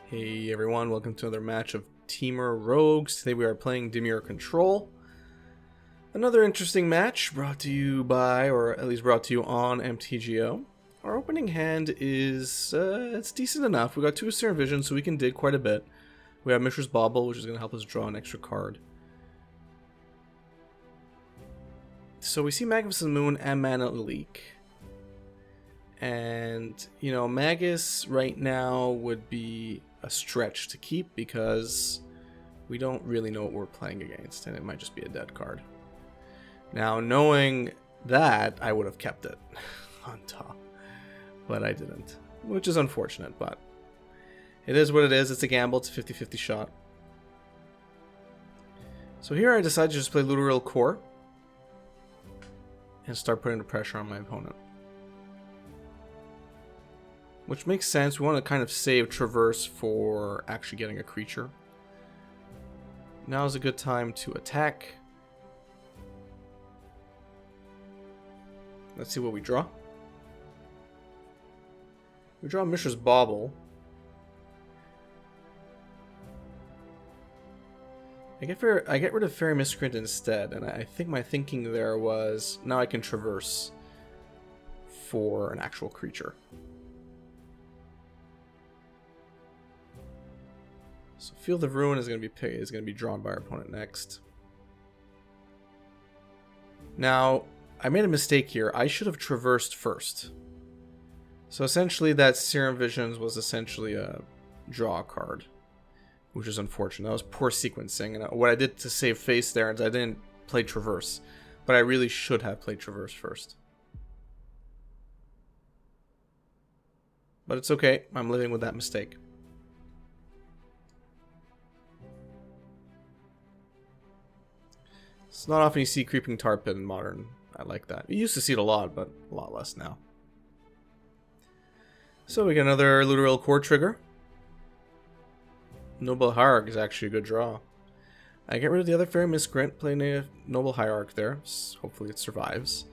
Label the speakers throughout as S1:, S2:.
S1: Hey everyone, welcome to another match of Temur Rogues. Today we are playing Temur Control. Another interesting match brought to you by, or at least brought to you on MTGO. Our opening hand is, it's decent enough. We got 2 Serum Vision, so we can dig quite a bit. We have Mishra's Bauble, which is going to help us draw an extra card. So we see Magnificent Moon and Mana Leak. And, you know, Magus right now would be a stretch to keep because we don't really know what we're playing against, and it might just be a dead card. Now, knowing that, I would have kept it on top, but I didn't, which is unfortunate, but it is what it is. It's a gamble. It's a 50-50 shot. So here I decided to just play il-kor and start putting the pressure on my opponent. Which makes sense. We want to kind of save Traverse for actually getting a creature. Now is a good time to attack. Let's see what we draw. We draw Mishra's Bauble. I get rid of Fairy Miscreant instead, and I think my thinking there was now I can Traverse for an actual creature. So Field of Ruin is going to be drawn by our opponent next. Now, I made a mistake here. I should have traversed first. So essentially that Serum Visions was essentially a draw card, which is unfortunate. That was poor sequencing, and what I did to save face there is I didn't play Traverse, but I really should have played Traverse first. But it's okay. I'm living with that mistake. It's not often you see Creeping Tar Pit in Modern. I like that. You used to see it a lot, but a lot less now. So we get another il-kor trigger. Noble Hierarch is actually a good draw. I get rid of the other Fairy Miscreant, playing a Noble Hierarch there. So hopefully it survives.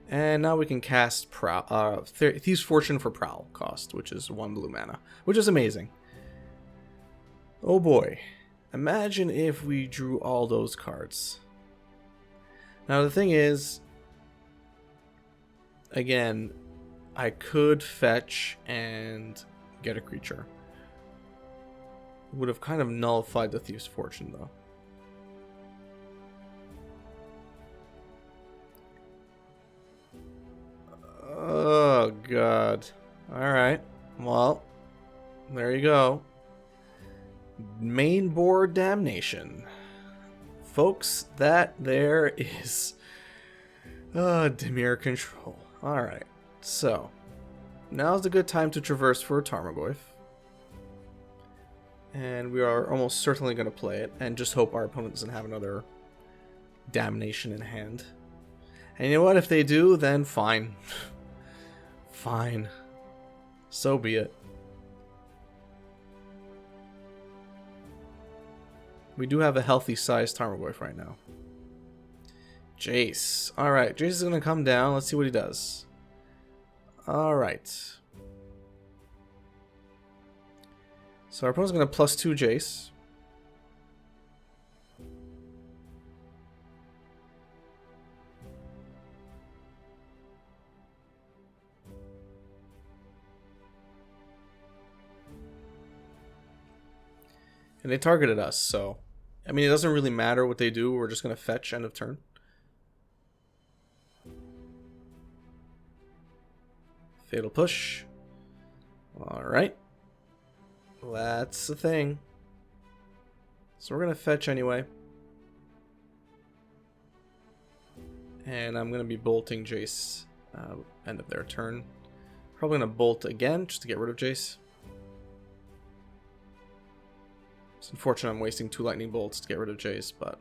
S1: And now we can cast Thieves' Fortune for Prowl cost, which is 1 blue mana, which is amazing. Oh boy. Imagine if we drew all those cards. Now the thing is, again, I could fetch and get a creature. Would have kind of nullified the Thieves' Fortune though. Oh god. Alright. Well, there you go. Main board damnation. Folks, that there is Temur Control. Alright, so now's a good time to traverse for a Tarmogoyf. And we are almost certainly going to play it, and just hope our opponent doesn't have another damnation in hand. And you know what, if they do, then fine. Fine. So be it. We do have a healthy sized Tarmogoyf right now. Jace. Alright, Jace is going to come down. Let's see what he does. Alright. So our opponent's going to +2 Jace. And they targeted us, so I mean, it doesn't really matter what they do. We're just going to fetch end of turn. Fatal Push. Alright. That's the thing. So we're going to fetch anyway. And I'm going to be bolting Jace end of their turn. Probably going to bolt again just to get rid of Jace. It's unfortunate I'm wasting 2 lightning bolts to get rid of Jace, but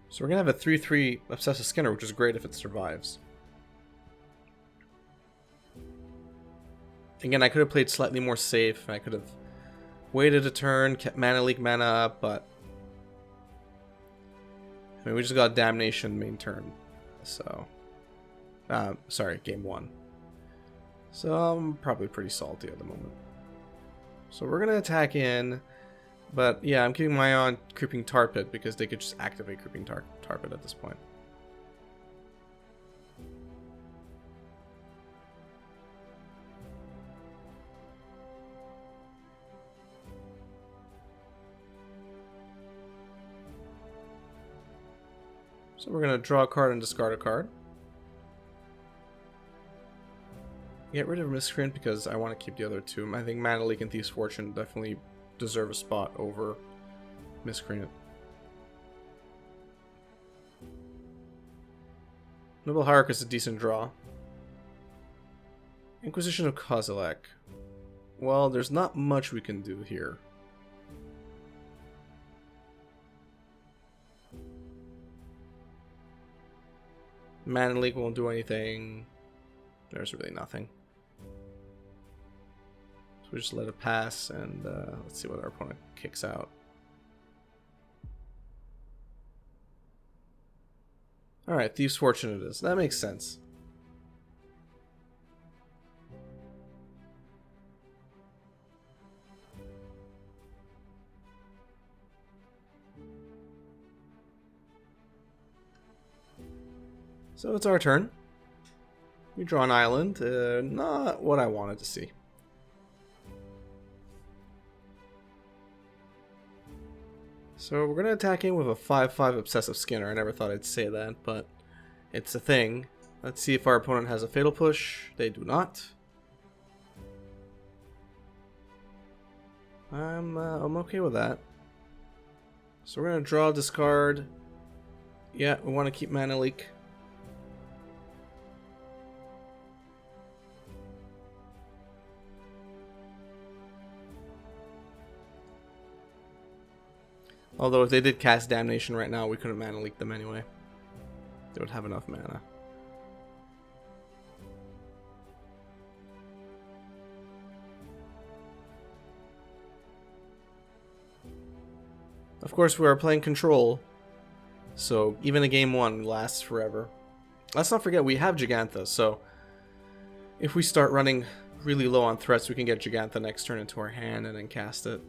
S1: so we're gonna have a 3/3 Obsessive Skinner, which is great if it survives. Again, I could have played slightly more safe, and I could have waited a turn, kept Mana Leak mana up, but I mean, we just got Damnation main turn. So, sorry, game 1. So I'm probably pretty salty at the moment. So we're gonna attack in, but yeah, I'm keeping my eye on Creeping Tar Pit because they could just activate Creeping Tar Pit at this point. So we're gonna draw a card and discard a card. Get rid of Miscreant because I want to keep the other two. I think Mana Leak and Thief's Fortune definitely deserve a spot over Miscreant. Noble Hierarch is a decent draw. Inquisition of Kozilek. Well, there's not much we can do here. Mana Leak won't do anything. There's really nothing. So we just let it pass, and let's see what our opponent kicks out. Alright, Thief's Fortune it is. That makes sense. So it's our turn. We draw an island. Not what I wanted to see. So we're going to attack in with a 5/5 Obsessive Skinner. I never thought I'd say that, but it's a thing. Let's see if our opponent has a Fatal Push. They do not. I'm okay with that. So we're going to draw, discard. Yeah, we want to keep Mana Leak. Although if they did cast Damnation right now, we couldn't Mana Leak them anyway. They would have enough mana. Of course, we are playing Control, so even a game 1 lasts forever. Let's not forget we have Gigantha, so if we start running really low on threats, we can get Gigantha next turn into our hand and then cast it.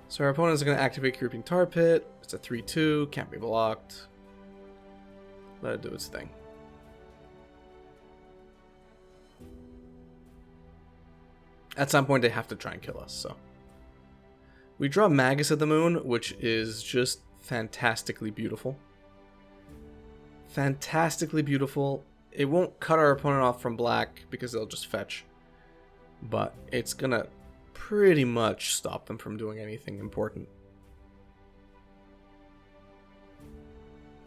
S1: So our opponent is going to activate Creeping Tar Pit. It's a 3/2, can't be blocked. Let it do its thing. At some point they have to try and kill us, so. We draw Magus of the Moon, which is just fantastically beautiful. Fantastically beautiful. It won't cut our opponent off from black because they'll just fetch. But it's gonna pretty much stop them from doing anything important.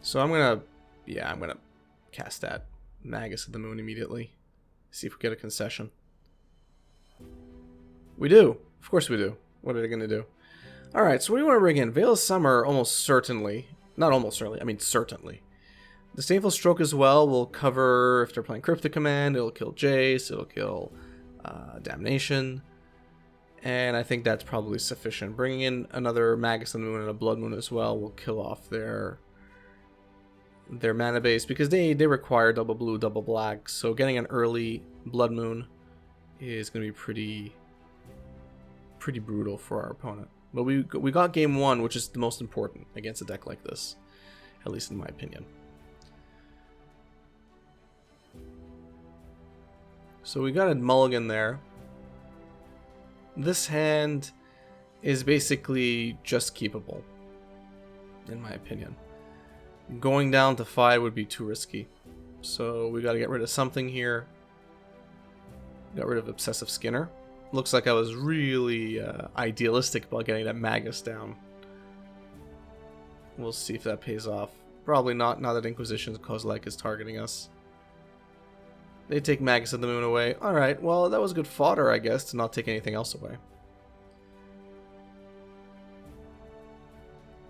S1: So I'm gonna cast that Magus of the Moon immediately. See if we get a concession. We do. Of course we do. What are they gonna do? Alright, so what do you want to bring in? Veil of Summer, almost certainly. Not almost certainly, I mean certainly. Disdainful Stroke as well will cover if they're playing Cryptic Command. It'll kill Jace, it'll kill Damnation. And I think that's probably sufficient. Bringing in another Magus of the Moon and a Blood Moon as well will kill off their mana base because they require double blue, double black. So getting an early Blood Moon is going to be pretty brutal for our opponent. But we got game 1, which is the most important against a deck like this, at least in my opinion. So we got a mulligan there. This hand is basically just keepable, in my opinion. Going down to 5 would be too risky. So we got to get rid of something here. Got rid of Obsessive Skinner. Looks like I was really idealistic about getting that Magus down. We'll see if that pays off. Probably not, now that Inquisition's Kozilek is targeting us. They take Magus of the Moon away. Alright, well, that was good fodder, I guess, to not take anything else away.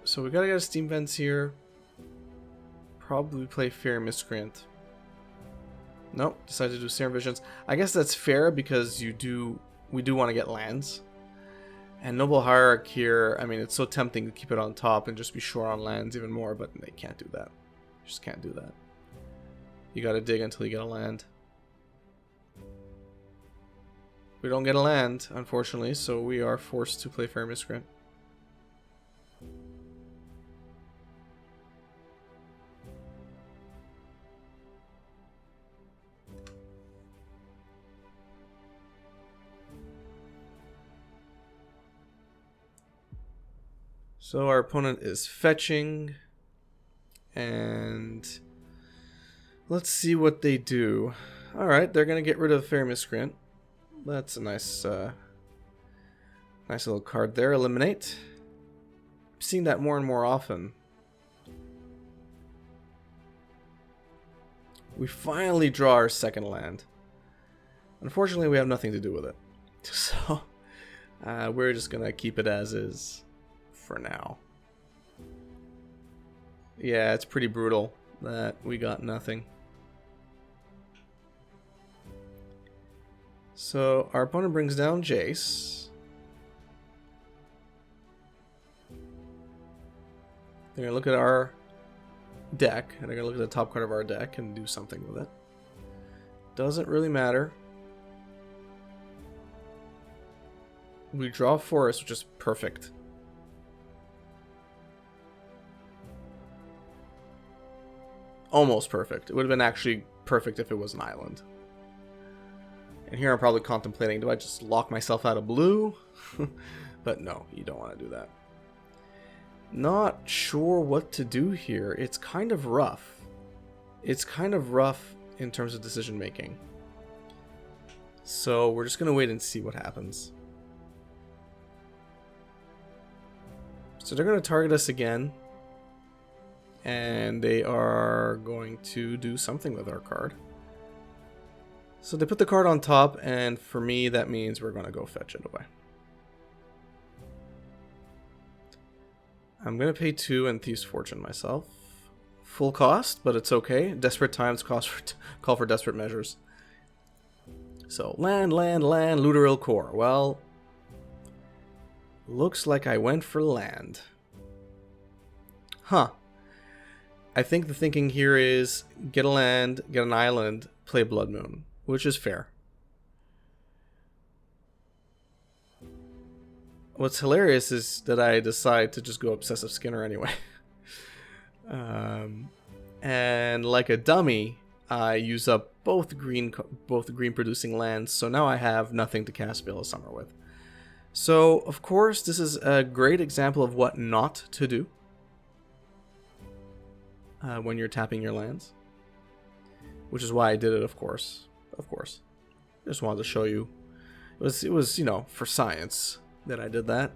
S1: So we gotta get a Steam Vents here. Probably play Fair Miscreant. Nope, decided to do Serum Visions. I guess that's fair because we do want to get lands. And Noble Hierarch here, I mean, it's so tempting to keep it on top and just be short on lands even more, but they can't do that. Just can't do that. You gotta dig until you get a land. We don't get a land, unfortunately, so we are forced to play Fairy Miscreant. So our opponent is fetching, and let's see what they do. Alright, they're going to get rid of Fairy Miscreant. That's a nice nice little card there. Eliminate. I'm seeing that more and more often. We finally draw our second land. Unfortunately, we have nothing to do with it. So, we're just going to keep it as is for now. Yeah, it's pretty brutal that we got nothing. So our opponent brings down Jace. They're gonna look at our deck, and they're gonna look at the top card of our deck and do something with it. Doesn't really matter. We draw Forest, which is perfect. Almost perfect. It would have been actually perfect if it was an island. And here I'm probably contemplating, do I just lock myself out of blue? But no, you don't want to do that. Not sure what to do here. It's kind of rough. It's kind of rough in terms of decision making. So we're just going to wait and see what happens. So they're going to target us again. And they are going to do something with our card. So they put the card on top, and for me that means we're going to go fetch it away. I'm going to pay 2 and Thief's Fortune myself. Full cost, but it's okay. Desperate times call for desperate measures. So land, looter il-kor. Well, looks like I went for land. Huh. I think the thinking here is get a land, get an island, play Blood Moon, which is fair. What's hilarious is that I decide to just go Obsessive Skinner anyway. And like a dummy, I use up both green producing lands, so now I have nothing to cast Veil of Summer with. So, of course, this is a great example of what not to do. When you're tapping your lands, which is why I did it, of course. Just wanted to show you. It was you know, for science that I did that,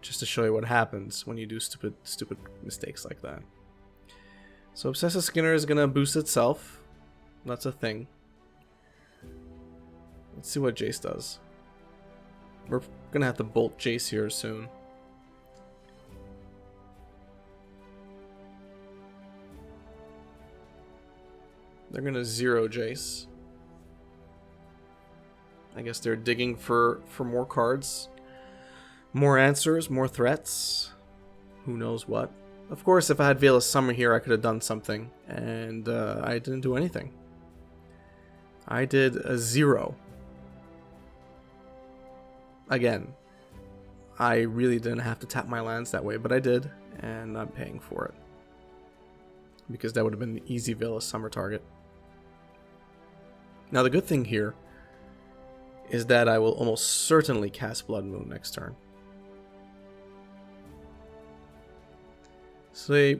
S1: just to show you what happens when you do stupid mistakes like that. So Obsessive Skinner is gonna boost itself. That's a thing. Let's see what Jace does. We're gonna have to bolt Jace here soon. They're gonna 0 Jace. I guess they're digging for more cards. More answers, more threats. Who knows what. Of course, if I had Veil of Summer here, I could have done something. And I didn't do anything. I did a 0. Again, I really didn't have to tap my lands that way, but I did. And I'm paying for it. Because that would have been an easy Veil of Summer target. Now the good thing here is that I will almost certainly cast Blood Moon next turn. So they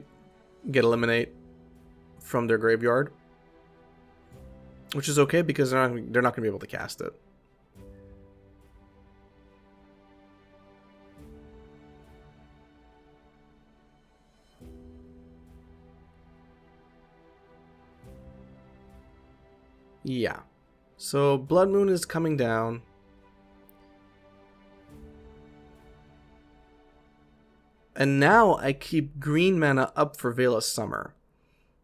S1: get Eliminate from their graveyard, which is okay because they're not going to be able to cast it. Yeah. So Blood Moon is coming down. And now I keep green mana up for Veil of Summer,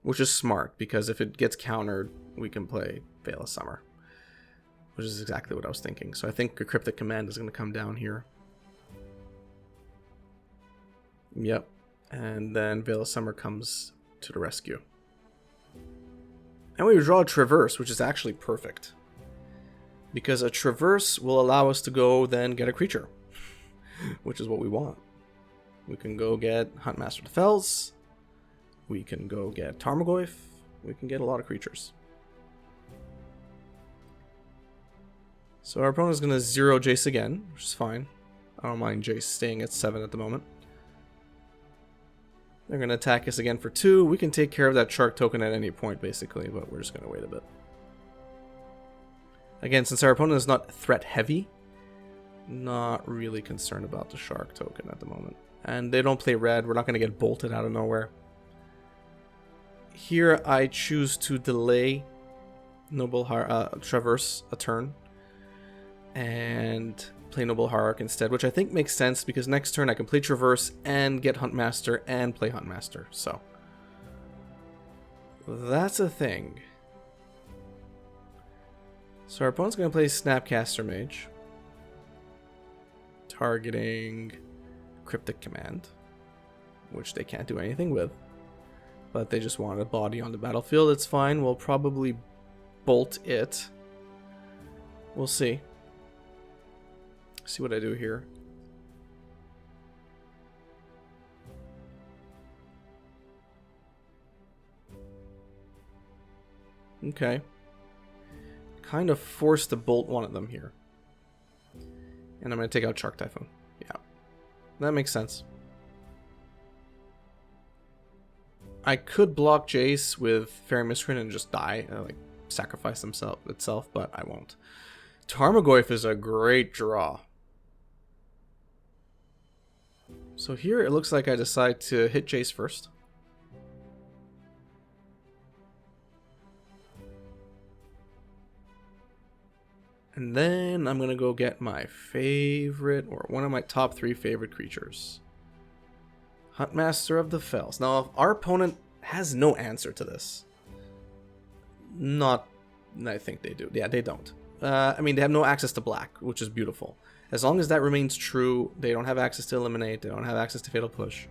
S1: which is smart because if it gets countered, we can play Veil of Summer, which is exactly what I was thinking. So I think a Cryptic Command is going to come down here. Yep. And then Veil of Summer comes to the rescue. And we draw a Traverse, which is actually perfect. Because a Traverse will allow us to go then get a creature. Which is what we want. We can go get Huntmaster of the Fells. We can go get Tarmogoyf. We can get a lot of creatures. So our opponent is going to 0 Jace again, which is fine. I don't mind Jace staying at 7 at the moment. They're going to attack us again for 2. We can take care of that Shark token at any point, basically, but we're just going to wait a bit. Again, since our opponent is not threat heavy, not really concerned about the Shark token at the moment. And they don't play red. We're not going to get bolted out of nowhere. Here I choose to delay Traverse a turn and play Noble Hierarch instead, which I think makes sense because next turn I can play Traverse and get Huntmaster and play Huntmaster. So that's a thing. So our opponent's going to play Snapcaster Mage, targeting Cryptic Command, which they can't do anything with. But they just want a body on the battlefield. It's fine. We'll probably bolt it. We'll see. See what I do here. Okay. Kind of forced to bolt one of them here. And I'm going to take out Shark Typhoon. Yeah. That makes sense. I could block Jace with Fairy Miscreant and just die, like sacrifice itself, but I won't. Tarmogoyf is a great draw. So here it looks like I decide to hit Jace first. And then I'm going to go get my favorite, or one of my top 3 favorite creatures. Huntmaster of the Fells. Now, if our opponent has no answer to this. Not, I think they do. Yeah, they don't. I mean, they have no access to black, which is beautiful. As long as that remains true, they don't have access to Eliminate, they don't have access to Fatal Push.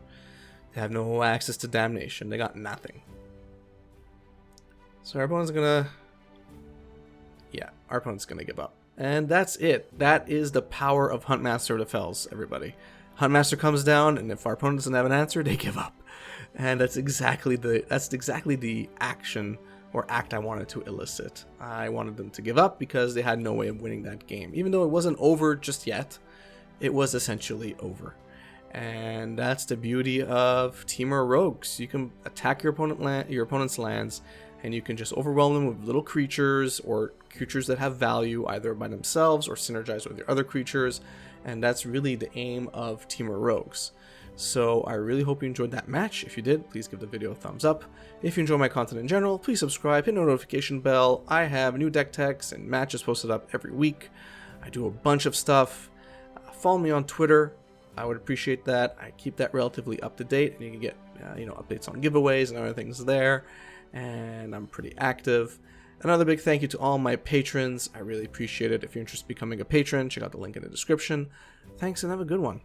S1: They have no access to Damnation. They got nothing. So our opponent's gonna... Yeah, our opponent's gonna give up. And that's it. That is the power of Huntmaster of the Fells, everybody. Huntmaster comes down, and if our opponent doesn't have an answer, they give up. And that's exactly the action or act I wanted to elicit. I wanted them to give up because they had no way of winning that game. Even though it wasn't over just yet, it was essentially over. And that's the beauty of Temur Rogues. You can attack your opponent's lands, and you can just overwhelm them with little creatures or creatures that have value either by themselves or synergize with your other creatures. And that's really the aim of Temur Rogues. So I really hope you enjoyed that match. If you did, please give the video a thumbs up. If you enjoy my content in general, please subscribe, hit the notification bell. I have new deck techs and matches posted up every week. I do a bunch of stuff. Follow me on Twitter. I would appreciate that. I keep that relatively up to date, and you can get updates on giveaways and other things there. And I'm pretty active. Another big thank you to all my patrons. I really appreciate it. If you're interested in becoming a patron, check out the link in the description. Thanks and have a good one.